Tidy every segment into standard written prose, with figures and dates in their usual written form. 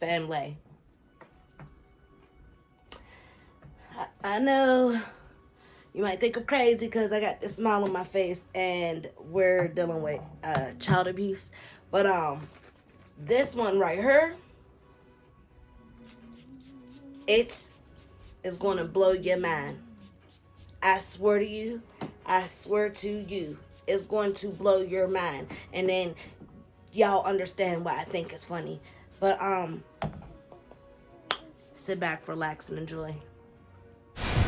family. I know you might think I'm crazy because I got this smile on my face and we're dealing with child abuse. But this one right here, it is going to blow your mind. I swear to you, I swear to you, it's going to blow your mind. And then y'all understand why I think it's funny. But sit back, relax, and enjoy.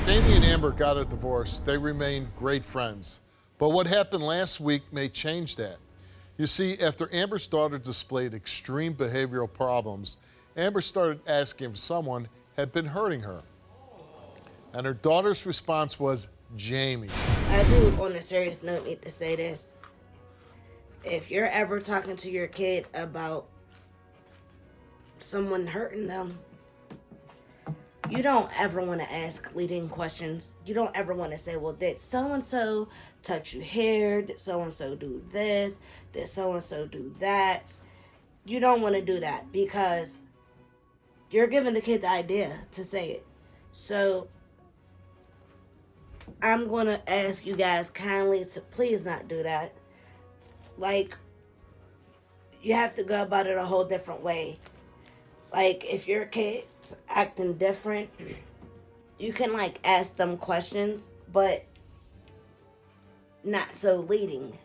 Jamie and Amber got a divorce. They remained great friends. But what happened last week may change that. You see, after Amber's daughter displayed extreme behavioral problems, Amber started asking if someone had been hurting her. And her daughter's response was, Jamie. I do, on a serious note, need to say this. If you're ever talking to your kid about someone hurting them, you don't ever want to ask leading questions. You don't ever want to say, well, did so-and-so touch you here? Did so-and-so do this? Did so-and-so do that? You don't want to do that because you're giving the kid the idea to say it. So I'm going to ask you guys kindly to please not do that. Like, you have to go about it a whole different way. Like, if your kid's acting different, you can, like, ask them questions, but not so leading.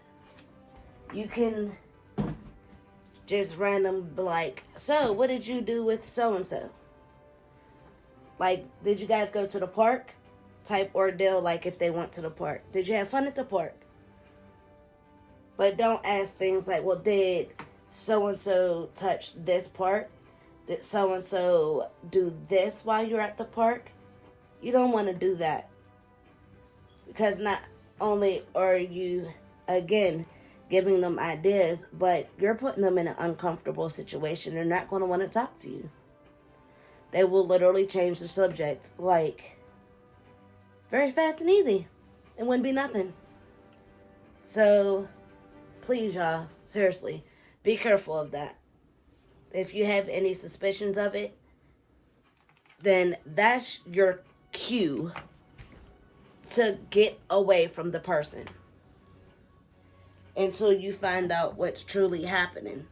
You can just random be like, so, what did you do with so-and-so? Like, did you guys go to the park? Type ordeal, like if they went to the park. Did you have fun at the park? But don't ask things like, well, did so-and-so touch this part? Did so-and-so do this while you're at the park? You don't want to do that. Because not only are you, again, giving them ideas, but you're putting them in an uncomfortable situation. They're not going to want to talk to you. They will literally change the subject, like, very fast and easy. It wouldn't be nothing. So, please, y'all, seriously, be careful of that. If you have any suspicions of it, then that's your cue to get away from the person until you find out what's truly happening.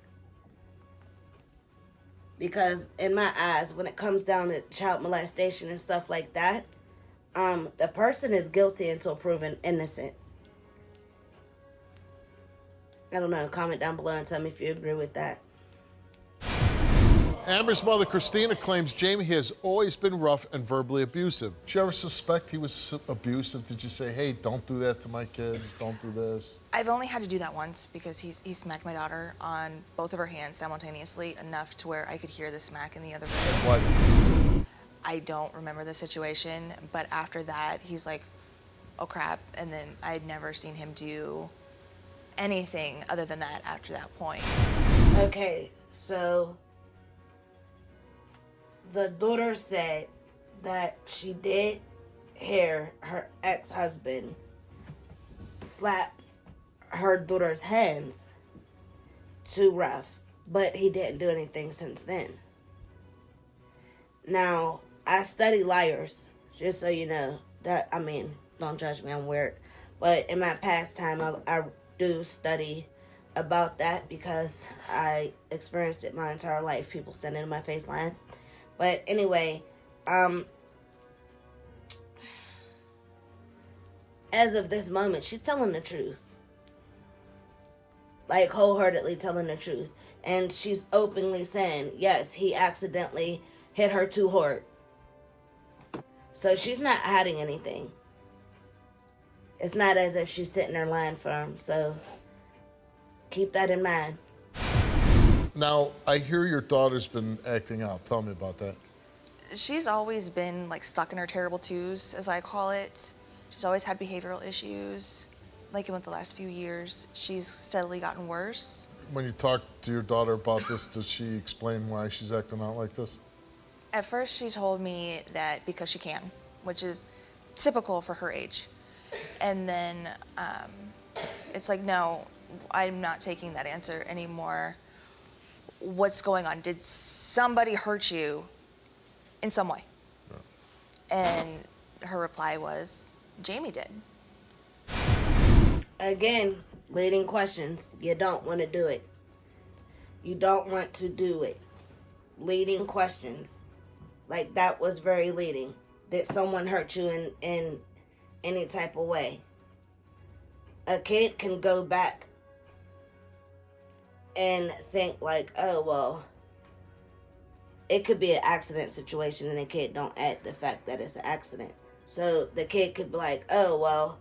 Because in my eyes, when it comes down to child molestation and stuff like that, the person is guilty until proven innocent. I don't know. Comment down below and tell me if you agree with that. Amber's mother, Christina, claims Jamie has always been rough and verbally abusive. Did you ever suspect he was abusive? Did you say, hey, don't do that to my kids, don't do this? I've only had to do that once because he smacked my daughter on both of her hands simultaneously, enough to where I could hear the smack in the other room. What? I don't remember the situation, but after that, he's like, oh crap, and then I'd never seen him do anything other than that after that point. Okay, so the daughter said that she did hear her ex-husband slap her daughter's hands too rough, but he didn't do anything since then. Now, I study liars, just so you know. That, I mean, don't judge me, I'm weird. But in my past time, I do study about that because I experienced it my entire life. People standing in my face lying. But anyway, as of this moment, she's telling the truth. Like, wholeheartedly telling the truth. And she's openly saying, yes, he accidentally hit her too hard. So she's not hiding anything. It's not as if she's sitting there lying for him. So keep that in mind. Now, I hear your daughter's been acting out. Tell me about that. She's always been like stuck in her terrible twos, as I call it. She's always had behavioral issues. Like in the last few years, she's steadily gotten worse. When you talk to your daughter about this, does she explain why she's acting out like this? At first, she told me that because she can, which is typical for her age. And then it's like, no, I'm not taking that answer anymore. what's going on? Did somebody hurt you in some way? And her reply was, Jamie did. Again, leading questions. You don't want to do it. You don't want to do it. Leading questions. Like, that was very leading. Did someone hurt you in any type of way? A kid can go back and think like, oh, well, it could be an accident situation, and the kid don't add the fact that it's an accident. So the kid could be like, oh, well,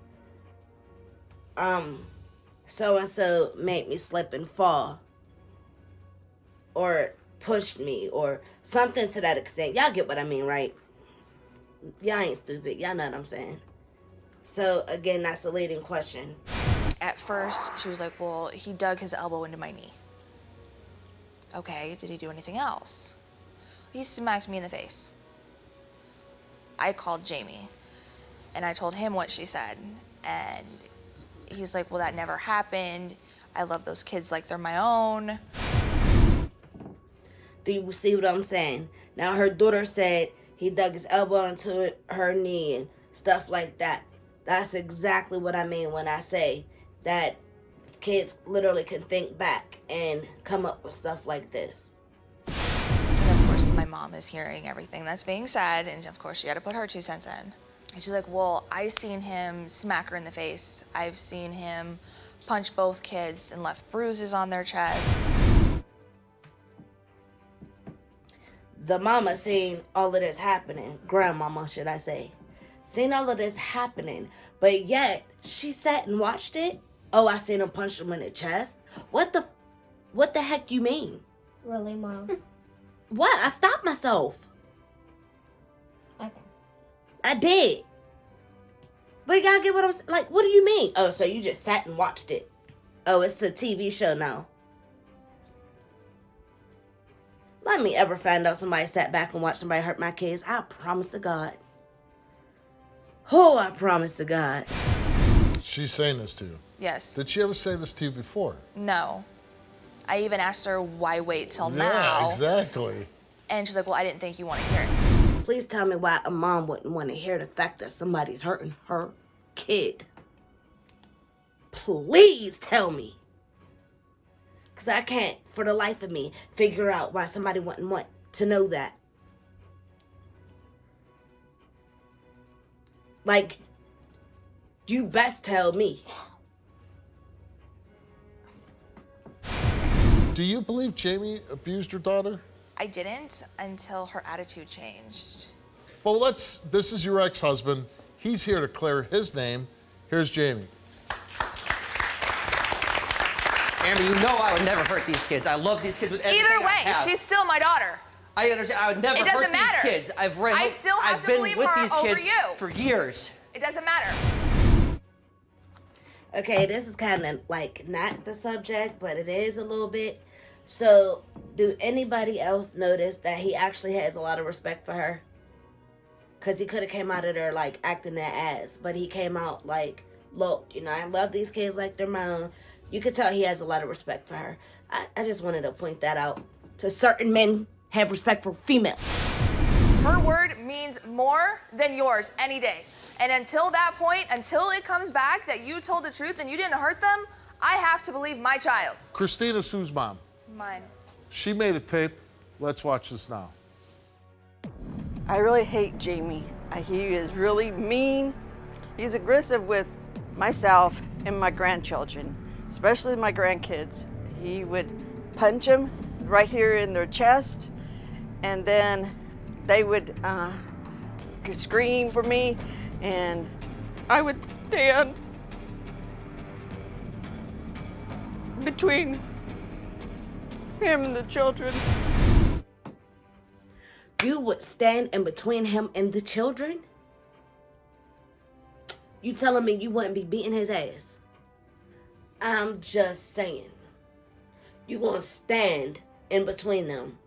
so-and-so made me slip and fall, or pushed me, or something to that extent. Y'all get what I mean, right? Y'all ain't stupid. Y'all know what I'm saying. So, again, that's a leading question. At first, she was like, well, he dug his elbow into my knee. Okay, did he do anything else? He smacked me in the face. I called Jamie, and I told him what she said, and he's like, well, that never happened. I love those kids like they're my own. Do you see what I'm saying? Now, her daughter said he dug his elbow into her knee and stuff like that. That's exactly what I mean when I say that kids literally can think back and come up with stuff like this. And of course, my mom is hearing everything that's being said, and of course, she had to put her 2 cents in. And she's like, well, I seen him smack her in the face. I've seen him punch both kids and left bruises on their chest. The mama seen all of this happening. Grandmama, should I say. Seen all of this happening. But yet, she sat and watched it. Oh, I seen him punch him in the chest. What the heck you mean? Really, Mom? What? I stopped myself. Okay. I did. But y'all get what I'm saying? Like, what do you mean? Oh, so you just sat and watched it. Oh, it's a TV show now. Let me ever find out somebody sat back and watched somebody hurt my kids. I promise to God. Oh, I promise to God. She's saying this to you. Yes. Did she ever say this to you before? No. I even asked her, why wait till now? Yeah, exactly. And she's like, well, I didn't think you want to hear it. Please tell me why a mom wouldn't want to hear the fact that somebody's hurting her kid. Please tell me. Because I can't, for the life of me, figure out why somebody wouldn't want to know that. Like, you best tell me. Do you believe Jamie abused her daughter? I didn't until her attitude changed. Well, this is your ex-husband. He's here to clear his name. Here's Jamie. Amber, you know I would never hurt these kids. I love these kids with everything Either way, I have. she's still my daughter. I understand. I would never It doesn't hurt matter. these kids. I still have I've to been believe with her these over kids you. for years. It doesn't matter. Okay, this is kind of like not the subject, but it is a little bit. So, do anybody else notice that he actually has a lot of respect for her? Because he could have came out of there like acting that ass, but he came out like, look, you know, I love these kids like they're my own. You could tell he has a lot of respect for her. I just wanted to point that out. To certain men have respect for females. Her word means more than yours any day. And until that point, until it comes back that you told the truth and you didn't hurt them, I have to believe my child. Christina's whose mom? Mine. She made a tape. Let's watch this now. I really hate Jamie. He is really mean. He's aggressive with myself and my grandchildren, especially my grandkids. He would punch them right here in their chest, and then they would scream for me, and I would stand between him and the children. You would stand in between him and the children? You telling me you wouldn't be beating his ass? I'm just saying. You gonna stand in between them,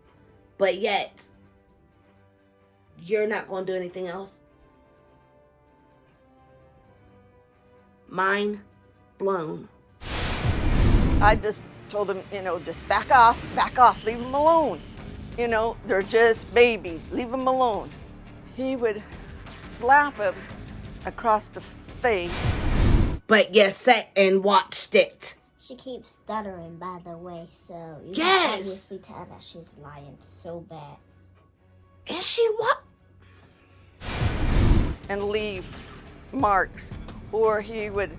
but yet you're not gonna do anything else? Mind blown. I just told him, just back off, leave them alone. They're just babies, leave them alone. He would slap him across the face. But you sat and watched it. She keeps stuttering, by the way, so you Yes. can obviously tell that she's lying so bad. And she what? And leave marks. Or he would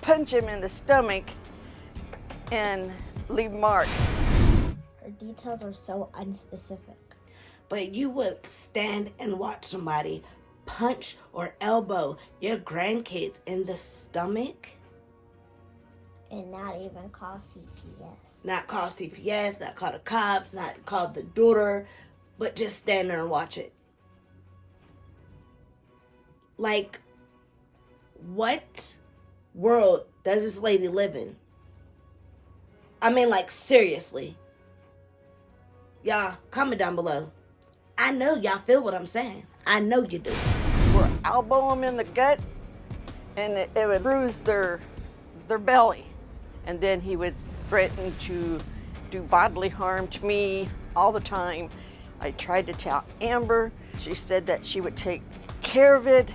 punch him in the stomach and leave marks. Her details are so unspecific. But you would stand and watch somebody punch or elbow your grandkids in the stomach? And not even call CPS. Not call CPS, not call the cops, not call the daughter, but just stand there and watch it. Like, what world does this lady live in? I mean, like, seriously. Y'all, comment down below. I know y'all feel what I'm saying. I know you do. Or elbow them in the gut, and it would bruise their belly. And then he would threaten to do bodily harm to me all the time. I tried to tell Amber. She said that she would take care of it.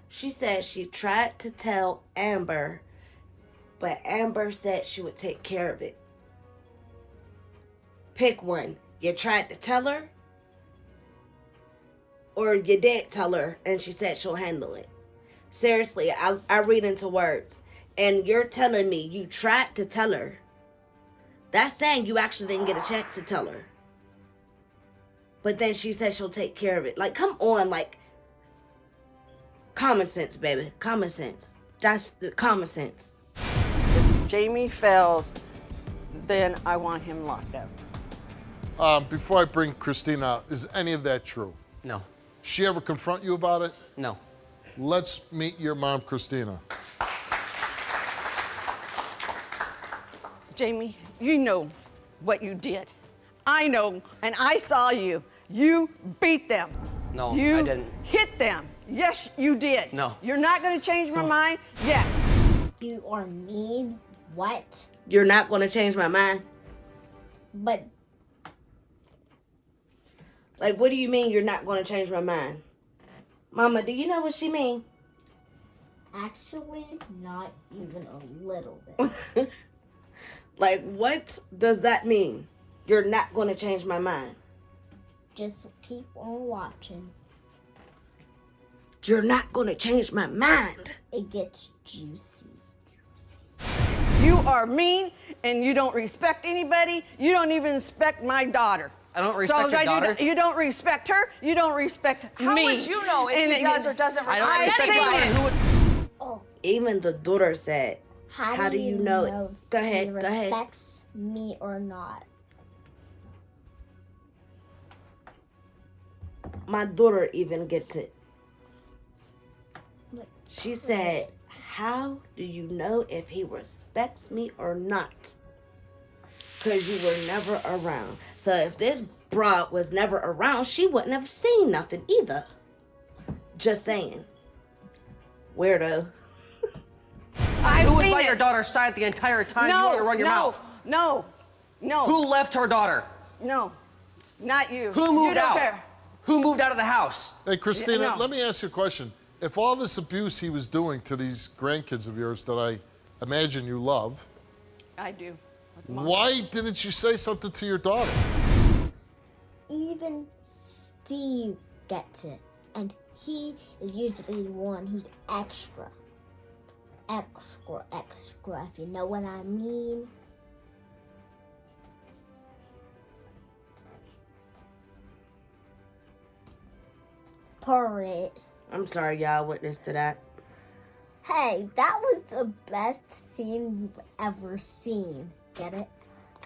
She said she tried to tell Amber, but Amber said she would take care of it. Pick one. You tried to tell her, or you did tell her and she said she'll handle it. Seriously, I read into words. And you're telling me you tried to tell her. That's saying you actually didn't get a chance to tell her. But then she said she'll take care of it. Like, come on, like, common sense, baby. Common sense. That's the common sense. If Jamie fails, then I want him locked up. Before I bring Christina out, is any of that true? No. She ever confront you about it? No. Let's meet your mom, Christina. Jamie, you know what you did. I know, and I saw you. You beat them. No, you I didn't. Hit them. Yes, you did. No. You're not going to change my mind? Yes. You are mean. What? You're not going to change my mind? But Like, what do you mean you're not going to change my mind? Mama, do you know what she mean? actually, not even a little bit. Like, what does that mean? You're not going to change my mind. Just keep on watching. You're not going to change my mind. It gets juicy. You are mean, and you don't respect anybody. You don't even respect my daughter. I don't respect your daughter. You don't respect her. You don't respect me. How would you know if he does or doesn't I respect don't respect your anybody? daughter. Who would... Oh, Even the daughter said, how do you know know it? Go ahead, he go ahead. respects me or not? My daughter even gets it. Look, She said, how do you know if he respects me or not? Because you were never around. So if this broad was never around, she wouldn't have seen nothing either. Just saying. Weirdo. I've Who was seen by it. your daughter's side the entire time you No, wanted to run your mouth? No, Who left her daughter? no, not you. Who You moved don't out? care. Who moved out of the house? Hey, Christina, No. let me ask you a question. If all this abuse he was doing to these grandkids of yours that I imagine you love, I do. why didn't you say something to your daughter? even Steve gets it. And he is usually the one who's extra. Extra, if you know what I mean. Parrot. I'm sorry, y'all witnessed to that. Hey, that was the best scene you've ever seen. Get it?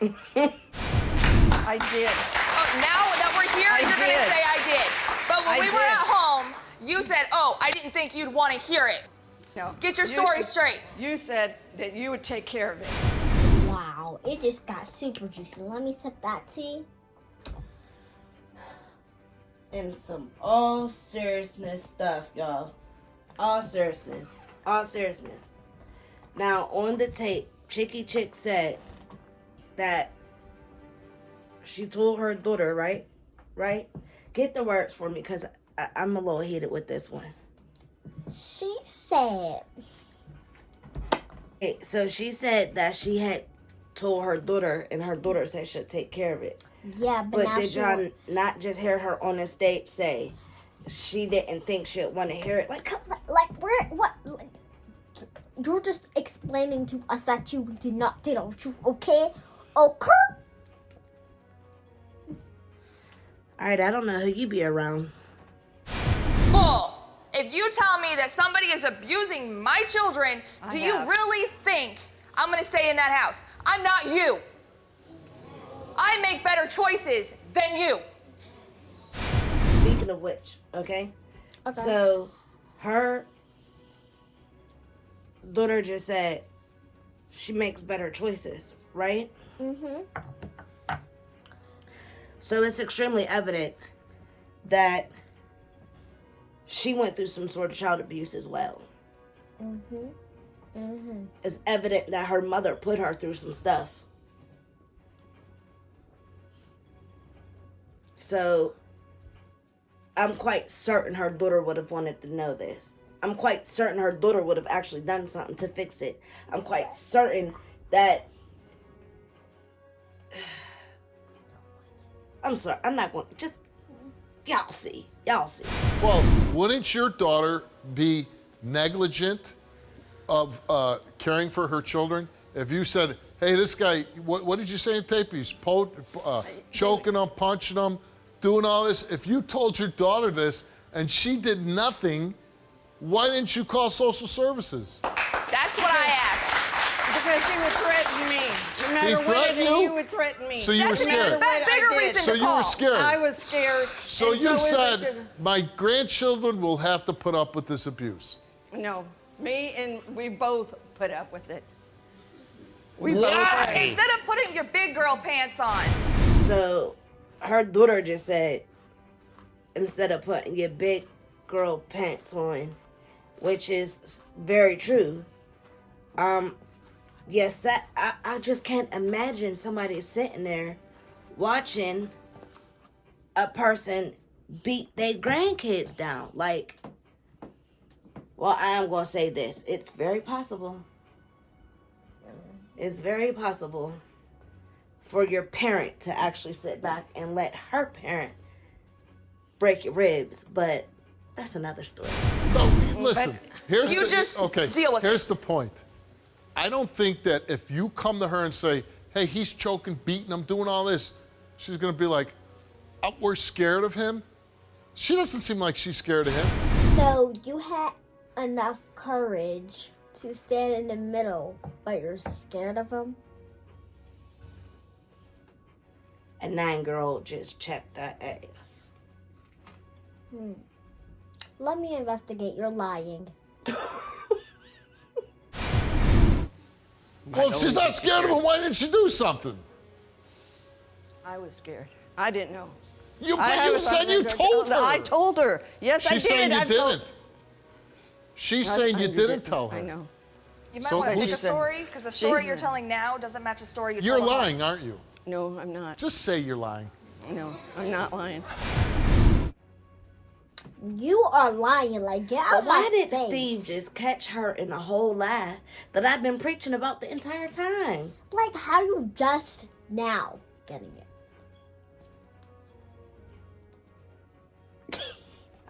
I did. Oh, now that we're here, I you're going to did. say I did. But when I we were did. at home, you said, oh, I didn't think you'd want to hear it. No. Get your You story said- straight. You said that you would take care of it. Wow, it just got super juicy. Let me sip that tea. And some all seriousness stuff, y'all. All seriousness. All seriousness. Now, on the tape, Chicky Chick said that she told her daughter, right? Get the words for me, because I'm a little heated with this one. She said. Okay, so she said that she had told her daughter, and her daughter said she'd take care of it. Yeah, but now did y'all not just hear her on the stage say she didn't think she'd want to hear it? Like, you're just explaining to us that you did not tell the truth, okay? Okay? alright, I don't know who you be around. Bull! If you tell me that somebody is abusing my children, do you really think I'm gonna stay in that house? I'm not you. I make better choices than you. Speaking of which, okay? So, her daughter just said she makes better choices, right? Mm-hmm. So it's extremely evident that she went through some sort of child abuse as well. Mm-hmm. Mm-hmm. It's evident that her mother put her through some stuff. So I'm quite certain her daughter would have wanted to know this. I'm quite certain her daughter would have actually done something to fix it. I'm quite certain that... I'm sorry, I'm not going to... Just... Y'all see. Well, wouldn't your daughter be negligent of caring for her children if you said, hey, this guy, what did you say in tape? He's choking them, punching them, doing all this. If you told your daughter this and she did nothing, why didn't you call social services? That's what I asked. Because he would threaten me. No matter He what threatened I did, you? he would threaten me. So you were scared. Bigger reason So to you call. were scared. I was scared. So and you was said, his- my grandchildren will have to put up with this abuse. No, me and we both put up with it. We Why? both did. Instead of putting your big girl pants on. So her daughter just said, instead of putting your big girl pants on, which is very true. Yes, I just can't imagine somebody sitting there watching a person beat their grandkids down. Like, well, I am going to say this. It's very possible. It's very possible for your parent to actually sit back and let her parent break your ribs, but that's another story. No, listen. Here's You the, just okay, deal with here's the point. I don't think that if you come to her and say, hey, he's choking, beating him, doing all this, she's going to be like, oh, we're scared of him. She doesn't seem like she's scared of him. So you had enough courage to stand in the middle, but you're scared of him? A 9-year-old just checked her ass. Let me investigate. You're lying. Well, if she's not scared of him, why didn't she do something? I was scared. I didn't know. You said you told her. I told her. Yes, I did. She's saying you I told- didn't. She's saying you didn't tell her. I know. You might So want to pick a who's- story, because the story She's- you're telling now doesn't match the story you You're told her. lying, aren't you? No, I'm not. Just say you're lying. No, I'm not lying. You are lying. Like, get out But why my did face. Steve just catch her in a whole lie that I've been preaching about the entire time? Like, how you just now getting it?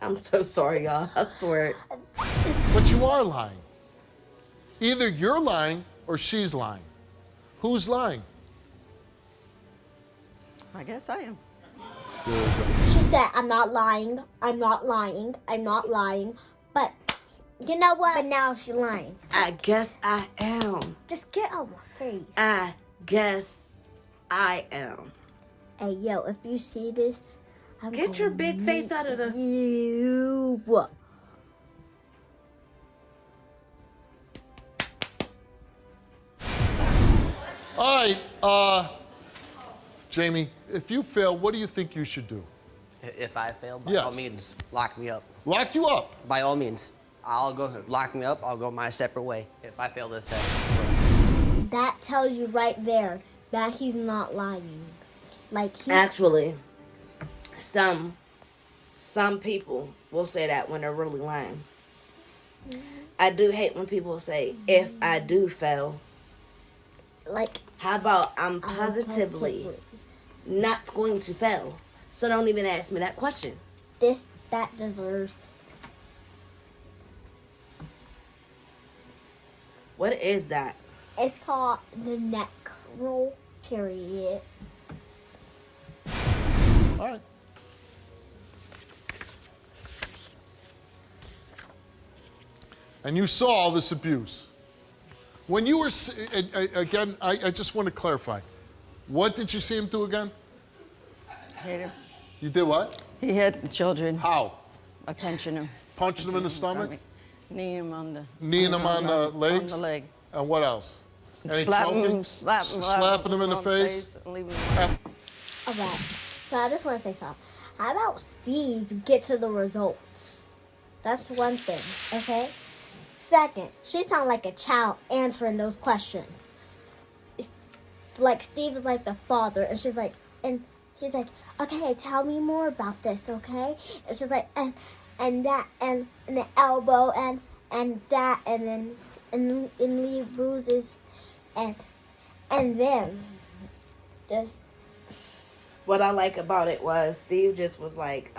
I'm so sorry, y'all. I swear. But you are lying. Either you're lying or she's lying. Who's lying? I guess I am. She said, I'm not lying. I'm not lying. I'm not lying. But, you know what? But now she's lying. I guess I am. Just get out my face. I guess I am. Hey, yo, if you see this, I'm Get your gonna big face out of the... You. All right, Jamie, if you fail, what do you think you should do? If I fail, by Yes. all means, lock me up. Lock you up. By all means. I'll go lock me up. I'll go my separate way if I fail this test. That tells you right there that he's not lying. Like he Actually, some people will say that when they're really lying. I do hate when people say, if I do fail. like How about I'm positively not going to fail? So don't even ask me that question. that deserves. What is that? It's called the neck roll. Period. All right. And you saw all this abuse. When you were, again, I just want to clarify. What did you see him do again? Hit him. You did what? He hit the children How? by punching him. Punched him in the stomach? Kneeing him on the... Kneeing him on the legs? On the leg. And what else? Any Slapping choking? him, Slapping him in the on face? and leaving him. Alright. So I just want to say something. How about Steve get to the results? That's one thing, okay? Second, she sounds like a child answering those questions. It's like Steve is like the father, and she's like, okay, tell me more about this, okay? And she's like, and that, and the elbow, and that, and then and leave bruises, and then just. What I like about it was Steve just was like,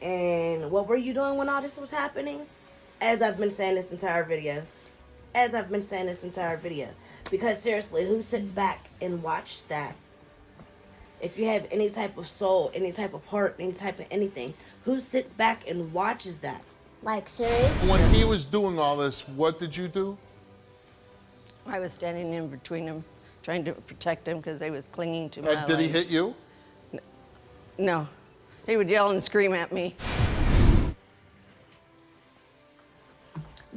and what were you doing when all this was happening? As I've been saying this entire video. Because seriously, who sits back and watches that? If you have any type of soul, any type of heart, any type of anything, who sits back and watches that? Like, seriously? When he was doing all this, what did you do? I was standing in between them, trying to protect them because they was clinging to my Did he leg. hit you? No. He would yell and scream at me.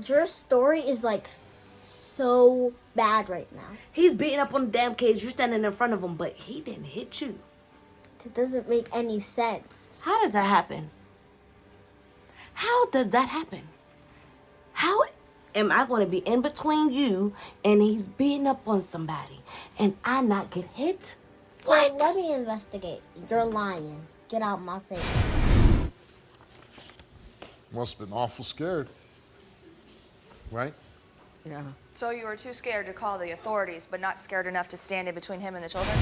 Your story is like so bad right now. He's beating up on the damn kids. You're standing in front of him, but he didn't hit you. It doesn't make any sense. How does that happen? How does that happen? How am I going to be in between you and he's beating up on somebody and I not get hit? What? Well, let me investigate. You're lying. Get out my face. Must have been awful scared. Right? Yeah. So you were too scared to call the authorities, but not scared enough to stand in between him and the children?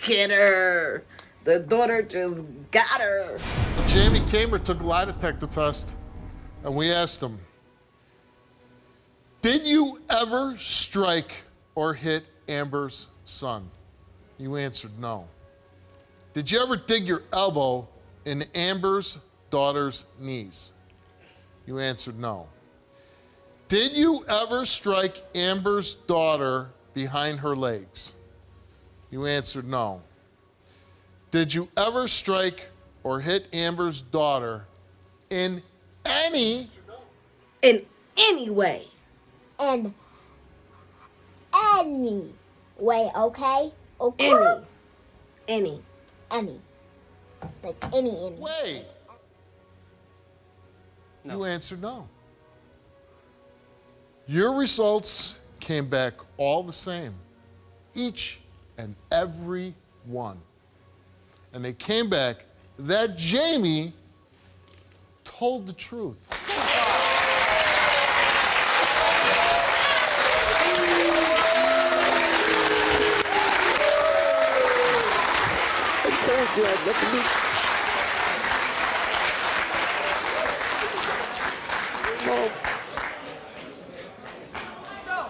Get her. The daughter just got her. Jamie Kamer took a lie detector test, and we asked him, did you ever strike or hit Amber's son? You answered no. Did you ever dig your elbow in Amber's daughter's knees? You answered no. Did you ever strike Amber's daughter behind her legs? You answered no. Did you ever strike or hit Amber's daughter in any way? And any way, okay? Okay? Any. Like any. way? No. You answered no. Your results came back all the same, each and every one. And they came back that Jamie told the truth. So,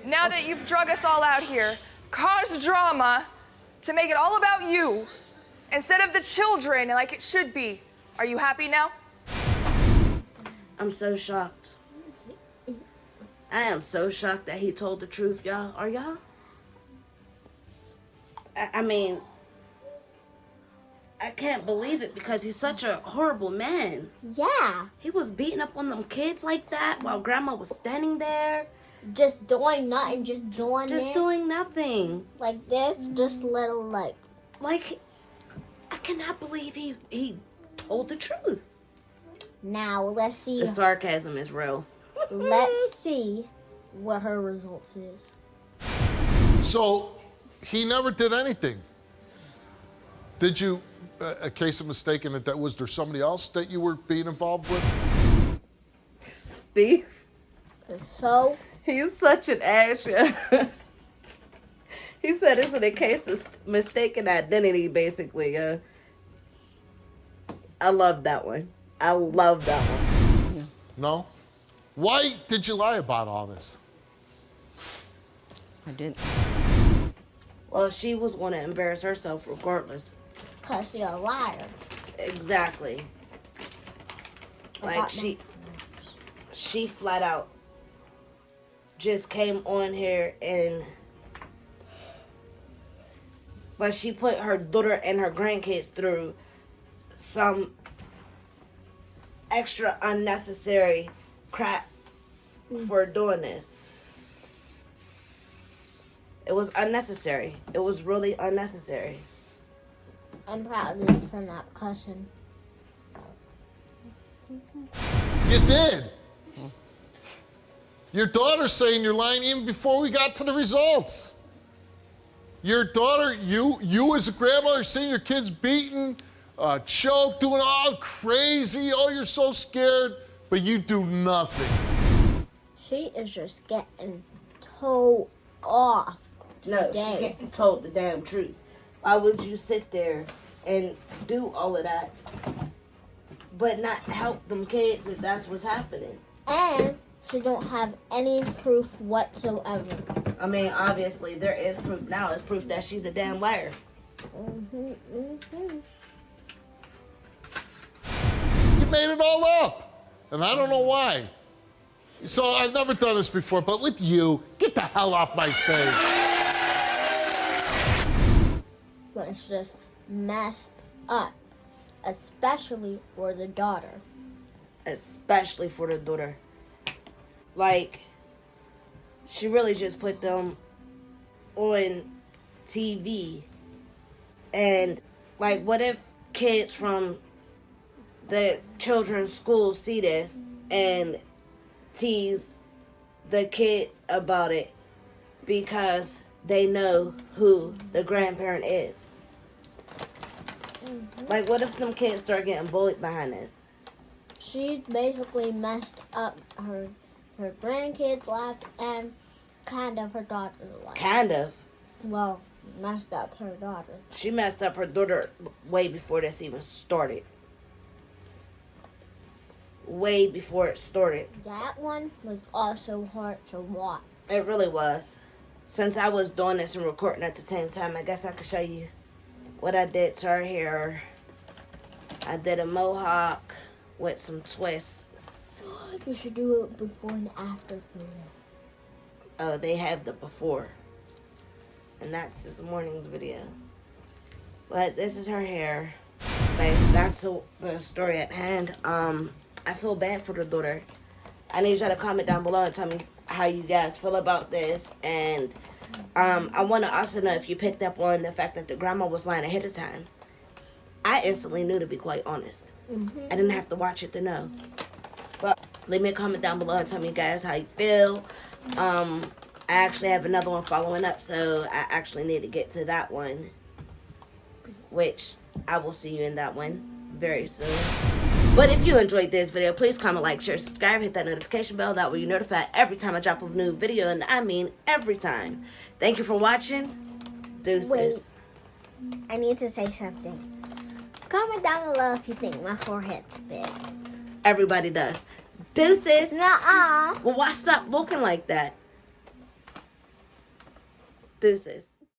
now that you've drug us all out here, caused drama to make it all about you instead of the children like it should be, are you happy now? I'm so shocked. I am so shocked that he told the truth, y'all. Are y'all? I mean, I can't believe it because he's such a horrible man. Yeah. He was beating up on them kids like that while grandma was standing there. Just doing nothing, just doing Just it. doing nothing. Like this, just little like. Like, I cannot believe he told the truth. Now let's see. The sarcasm is real. Let's see what her results is. So he never did anything. Did you, a case of mistaken that was there somebody else that you were being involved with? Steve, So, he's such an ass. He said it's in a case of mistaken identity, basically. I love that one. I love that one. No? Why did you lie about all this? I didn't. Well, she was going to embarrass herself regardless. because you're a liar. Exactly. Like she flat out just came on here but she put her daughter and her grandkids through some extra unnecessary crap for doing this. It was unnecessary. It was really unnecessary. I'm proud of you for not cussing. You did. Your daughter's saying you're lying even before we got to the results. Your daughter, you as a grandmother, seeing your kids beaten, choked, doing all crazy. Oh, you're so scared, but you do nothing. She is just getting told off. No, she's getting told the damn truth. Why would you sit there and do all of that, but not help them kids if that's what's happening? And she don't have any proof whatsoever. I mean, obviously there is proof now. It's proof that she's a damn liar. You made it all up, and I don't know why. So I've never done this before, but with you, get the hell off my stage. But it's just messed up, especially for the daughter. Especially for the daughter. Like, she really just put them on TV. And, like, what if kids from the children's school see this and tease the kids about it because they know who the grandparent is? Like, what if them kids start getting bullied behind this? She basically messed up her grandkids' life and kind of her daughter's life. Kind of. Well, messed up her daughter's. She messed up her daughter way before this even started. Way before it started. That one was also hard to watch. It really was. Since I was doing this and recording at the same time, I guess I could show you what I did to her hair. I did a mohawk with some twists. You should do it before and after photo. Oh, they have the before. And that's this morning's video. But this is her hair. But back to the story at hand. I feel bad for the daughter. I need y'all to comment down below and tell me how you guys feel about this. And I want to also know if you picked up on the fact that the grandma was lying ahead of time. I instantly knew, to be quite honest. I didn't have to watch it to know. But leave me a comment down below and tell me guys how you feel. I actually have another one following up, so I actually need to get to that one, which I will see you in that one very soon. But if you enjoyed this video, please comment, like, share, subscribe, hit that notification bell. That way you're notified every time I drop a new video, and I mean every time. Thank you for watching. Deuces. Wait. I need to say something. Comment down below if you think my forehead's big. Everybody does. Deuces. Nuh-uh. Well, why stop looking like that? Deuces.